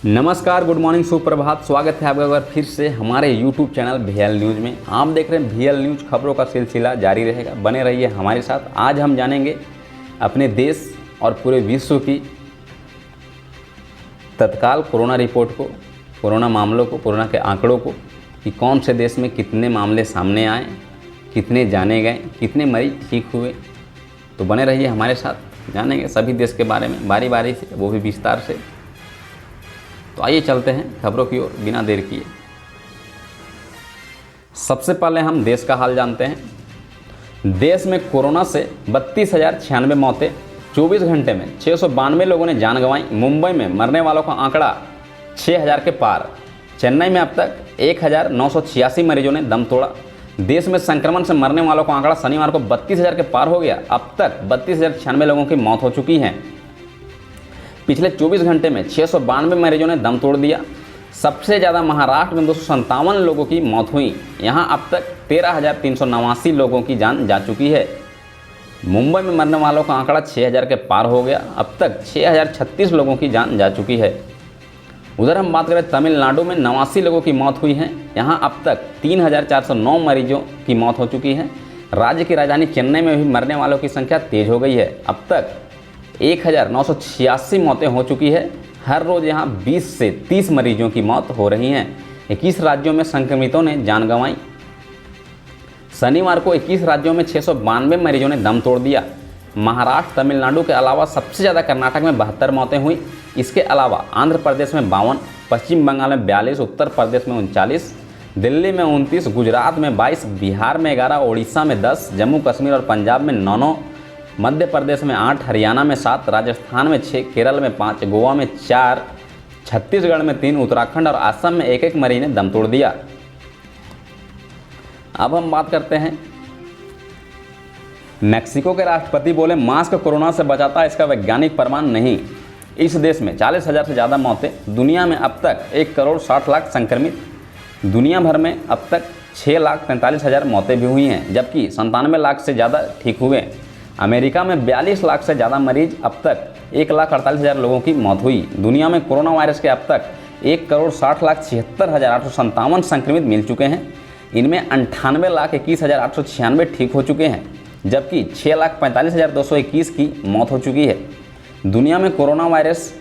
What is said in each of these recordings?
नमस्कार, good morning, सुप्रभात। स्वागत है आपका एक बार फिर से हमारे यूट्यूब चैनल VL न्यूज़ में। आप देख रहे हैं VL न्यूज़, खबरों का सिलसिला जारी रहेगा, बने रहिए हमारे साथ। आज हम जानेंगे अपने देश और पूरे विश्व की तत्काल कोरोना रिपोर्ट को, कोरोना मामलों को, कोरोना के आंकड़ों को, कि कौन से देश में कितने मामले सामने आए, कितने जाने गए, कितने मरीज ठीक हुए। तो बने रहिए हमारे साथ, जानेंगे सभी देश के बारे में बारी बारी से, वो भी विस्तार से। तो आइए चलते हैं खबरों की ओर बिना देर किए। सबसे पहले हम देश का हाल जानते हैं। देश में कोरोना से 32,096 मौतें, 24 घंटे में 692 लोगों ने जान गंवाई। मुंबई में मरने वालों का आंकड़ा 6,000 के पार। चेन्नई में अब तक 1,986 मरीजों ने दम तोड़ा। देश में संक्रमण से मरने वालों का आंकड़ा शनिवार को 32,000 के पार हो गया। अब तक 32,096 लोगों की मौत हो चुकी है। पिछले 24 घंटे में 692 मरीजों ने दम तोड़ दिया। सबसे ज़्यादा महाराष्ट्र में 257 लोगों की मौत हुई। यहां अब तक 13,389 लोगों की जान जा चुकी है। मुंबई में मरने वालों का आंकड़ा 6,000 के पार हो गया। अब तक 6,036 लोगों की जान जा चुकी है। उधर हम बात करें तमिलनाडु में 89 लोगों की मौत हुई है। यहाँ अब तक 3,409 मरीजों की मौत हो चुकी है। राज्य की राजधानी चेन्नई में भी मरने वालों की संख्या तेज हो गई है। अब तक 1,986 मौतें हो चुकी है। हर रोज़ यहाँ 20 से 30 मरीजों की मौत हो रही हैं। 21 राज्यों में संक्रमितों ने जान गंवाई। शनिवार को 21 राज्यों में 692 मरीजों ने दम तोड़ दिया। महाराष्ट्र, तमिलनाडु के अलावा सबसे ज़्यादा कर्नाटक में 72 मौतें हुई। इसके अलावा आंध्र प्रदेश में 52, पश्चिम बंगाल में 42, उत्तर प्रदेश में 39, दिल्ली में 29, गुजरात में 22, बिहार में 11, ओडिशा में 10, जम्मू कश्मीर और पंजाब में 9, मध्य प्रदेश में 8, हरियाणा में 7, राजस्थान में 6, केरल में 5, गोवा में 4, छत्तीसगढ़ में 3, उत्तराखंड और असम में एक मरीज ने दम तोड़ दिया। अब हम बात करते हैं, मैक्सिको के राष्ट्रपति बोले मास्क कोरोना से बचाता है, इसका वैज्ञानिक प्रमाण नहीं। इस देश में 40,000 से ज़्यादा मौतें। दुनिया में अब तक 1,60,00,000 संक्रमित। दुनिया भर में अब तक 6,45,000 मौतें भी हुई हैं, जबकि 97 लाख से ज़्यादा ठीक हुए। अमेरिका में 42 लाख से ज़्यादा मरीज। अब तक 1,48,000 लोगों की मौत हुई। दुनिया में कोरोना वायरस के अब तक 1,60,76,857 संक्रमित मिल चुके हैं। इनमें 98,21,896 ठीक हो चुके हैं, जबकि 6,45,221 की मौत हो चुकी है। दुनिया में कोरोना वायरस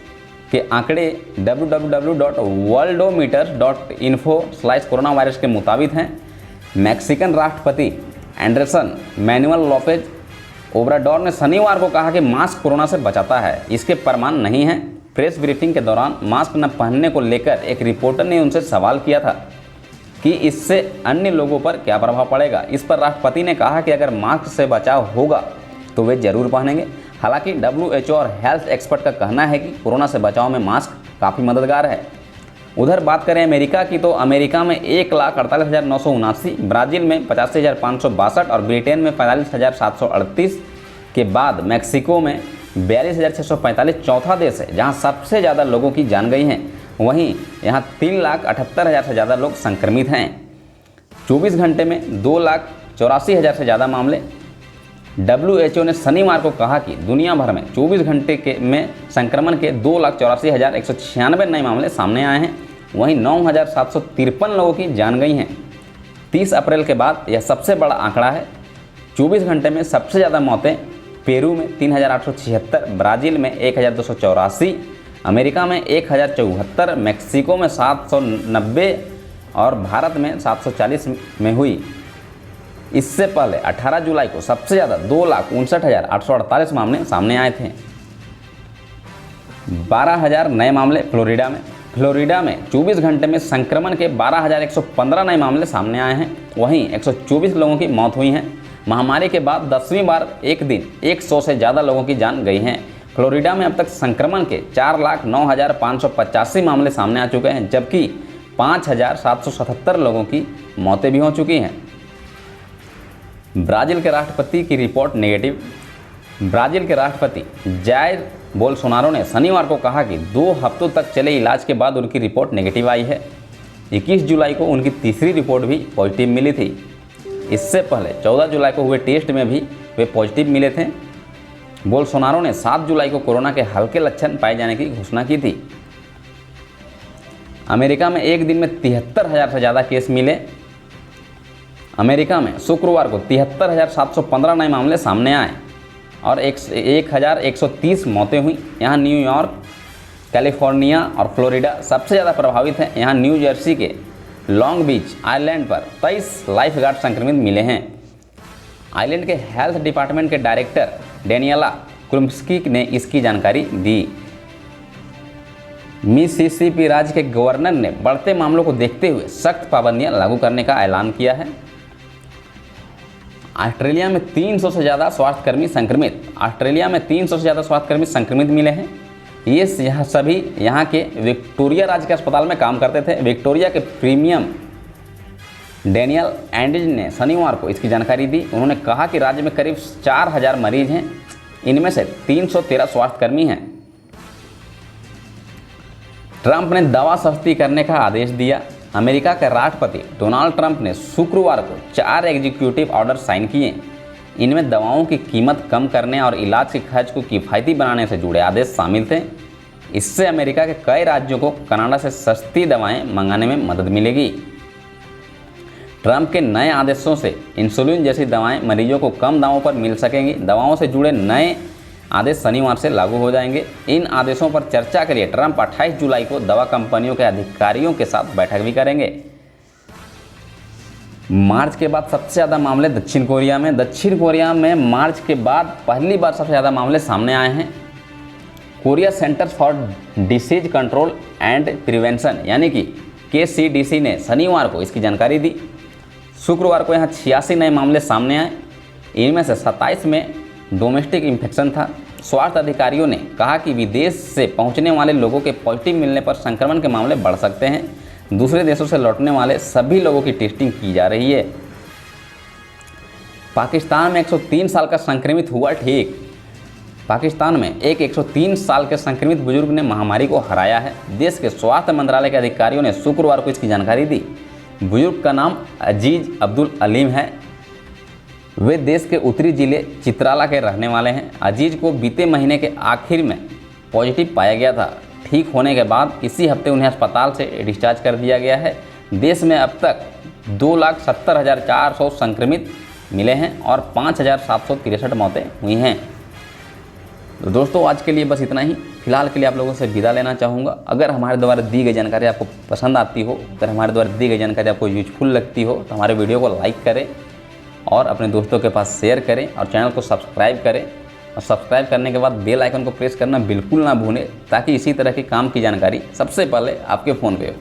के आंकड़े www.worldometers.info/कोरोना वायरस के मुताबिक हैं। मैक्सिकन राष्ट्रपति एंडरसन मैनुअल लॉपेज ओब्राडोर ने शनिवार को कहा कि मास्क कोरोना से बचाता है, इसके प्रमाण नहीं हैं। प्रेस ब्रीफिंग के दौरान मास्क न पहनने को लेकर एक रिपोर्टर ने उनसे सवाल किया था कि इससे अन्य लोगों पर क्या प्रभाव पड़ेगा। इस पर राष्ट्रपति ने कहा कि अगर मास्क से बचाव होगा तो वे जरूर पहनेंगे। हालांकि WHO और हेल्थ एक्सपर्ट का कहना है कि कोरोना से बचाव में मास्क काफ़ी मददगार है। उधर बात करें अमेरिका की, तो अमेरिका में 1,48,979, ब्राज़ील में 85,562 और ब्रिटेन में 45,738 के बाद मैक्सिको में 42,645 चौथा देश है जहां सबसे ज़्यादा लोगों की जान गई हैं। वहीं यहां 3,78,000 से ज़्यादा लोग संक्रमित हैं। 24 घंटे में 2,84,000 से ज़्यादा मामले। WHO ने शनिवार को कहा कि दुनिया भर में 24 घंटे में संक्रमण के 2,84,196 नए मामले सामने आए हैं। वहीं 9,753 लोगों की जान गई हैं। 30 अप्रैल के बाद यह सबसे बड़ा आंकड़ा है। 24 घंटे में सबसे ज़्यादा मौतें पेरू में 3,876, ब्राज़ील में 1,284, अमेरिका में 1,074, मैक्सिको में 790 और भारत में 740 में हुई। इससे पहले 18 जुलाई को सबसे ज़्यादा 2,59,848 मामले सामने आए थे। 12,000 नए मामले फ्लोरिडा में। फ्लोरिडा में 24 घंटे में संक्रमण के 12,115 नए मामले सामने आए हैं। वहीं 124 लोगों की मौत हुई है। महामारी के बाद 10वीं बार एक दिन 100 से ज़्यादा लोगों की जान गई हैं। फ्लोरिडा में अब तक संक्रमण के 4,09,585 मामले सामने आ चुके हैं, जबकि 5,777 लोगों की मौतें भी हो चुकी हैं। ब्राज़ील के राष्ट्रपति की रिपोर्ट नेगेटिव। ब्राज़ील के राष्ट्रपति जायर बोल्सोनारो ने शनिवार को कहा कि 2 हफ्तों तक चले इलाज के बाद उनकी रिपोर्ट नेगेटिव आई है। 21 जुलाई को उनकी तीसरी रिपोर्ट भी पॉजिटिव मिली थी। इससे पहले 14 जुलाई को हुए टेस्ट में भी वे पॉजिटिव मिले थे। बोल्सोनारो ने 7 जुलाई को कोरोना के हल्के लक्षण पाए जाने की घोषणा की थी। अमेरिका में एक दिन में 73,000 से ज़्यादा केस मिले। अमेरिका में शुक्रवार को 73,715 नए मामले सामने आए और 1,130 मौतें हुई। यहाँ न्यूयॉर्क, कैलिफोर्निया और फ्लोरिडा सबसे ज़्यादा प्रभावित हैं। यहाँ न्यू जर्सी के लॉन्ग बीच आइलैंड पर 23 लाइफगार्ड संक्रमित मिले हैं। आइलैंड के हेल्थ डिपार्टमेंट के डायरेक्टर डेनियला क्रुम्स्की ने इसकी जानकारी दी। मिसिसिपी राज्य के गवर्नर ने बढ़ते मामलों को देखते हुए सख्त पाबंदियां लागू करने का ऐलान किया है। ऑस्ट्रेलिया में 300 से ज़्यादा स्वास्थ्यकर्मी संक्रमित मिले हैं। ये सभी यहाँ के विक्टोरिया राज्य के अस्पताल में काम करते थे। विक्टोरिया के प्रीमियम डेनियल एंडिज ने शनिवार को इसकी जानकारी दी। उन्होंने कहा कि राज्य में करीब 4,000 मरीज हैं, इनमें से 313 स्वास्थ्यकर्मी हैं। ट्रंप ने दवा सस्ती करने का आदेश दिया। अमेरिका के राष्ट्रपति डोनाल्ड ट्रंप ने शुक्रवार को 4 एग्जीक्यूटिव ऑर्डर साइन किए। इनमें दवाओं की कीमत कम करने और इलाज के खर्च को किफ़ायती बनाने से जुड़े आदेश शामिल थे। इससे अमेरिका के कई राज्यों को कनाडा से सस्ती दवाएं मंगाने में मदद मिलेगी। ट्रंप के नए आदेशों से इंसुलिन जैसी दवाएं मरीजों को कम दामों पर मिल सकेंगी। दवाओं से जुड़े नए आदेश शनिवार से लागू हो जाएंगे। इन आदेशों पर चर्चा के लिए ट्रंप 28 जुलाई को दवा कंपनियों के अधिकारियों के साथ बैठक भी करेंगे। मार्च के बाद सबसे ज़्यादा मामले दक्षिण कोरिया में मार्च के बाद पहली बार सबसे ज़्यादा मामले सामने आए हैं। Korea centres for disease control and prevention यानी कि KCDC ने शनिवार को इसकी जानकारी दी। शुक्रवार को यहाँ 86 नए मामले सामने आए। इनमें से 27 में डोमेस्टिक इन्फेक्शन था। स्वास्थ्य अधिकारियों ने कहा कि विदेश से पहुंचने वाले लोगों के पॉजिटिव मिलने पर संक्रमण के मामले बढ़ सकते हैं। दूसरे देशों से लौटने वाले सभी लोगों की टेस्टिंग की जा रही है। पाकिस्तान में 103 साल का संक्रमित हुआ ठीक। पाकिस्तान में एक 103 साल के संक्रमित बुजुर्ग ने महामारी को हराया है। देश के स्वास्थ्य मंत्रालय के अधिकारियों ने शुक्रवार को इसकी जानकारी दी। बुजुर्ग का नाम अजीज अब्दुल अलीम है। वे देश के उत्तरी जिले चित्राला के रहने वाले हैं। अजीज को बीते महीने के आखिर में पॉजिटिव पाया गया था। ठीक होने के बाद इसी हफ्ते उन्हें अस्पताल से डिस्चार्ज कर दिया गया है। देश में अब तक 2,70,400 संक्रमित मिले हैं और 5,763 मौतें हुई हैं। तो दोस्तों आज के लिए बस इतना ही। फिलहाल के लिए आप लोगों से विदा लेना चाहूँगा। अगर हमारे द्वारा दी गई जानकारी आपको पसंद आती हो, अगर हमारे द्वारा दी गई जानकारी आपको यूजफुल लगती हो तो हमारे वीडियो को लाइक करें और अपने दोस्तों के पास शेयर करें और चैनल को सब्सक्राइब करें। और सब्सक्राइब करने के बाद बेल आइकन को प्रेस करना बिल्कुल ना भूलें ताकि इसी तरह के काम की जानकारी सबसे पहले आपके फ़ोन पे हो।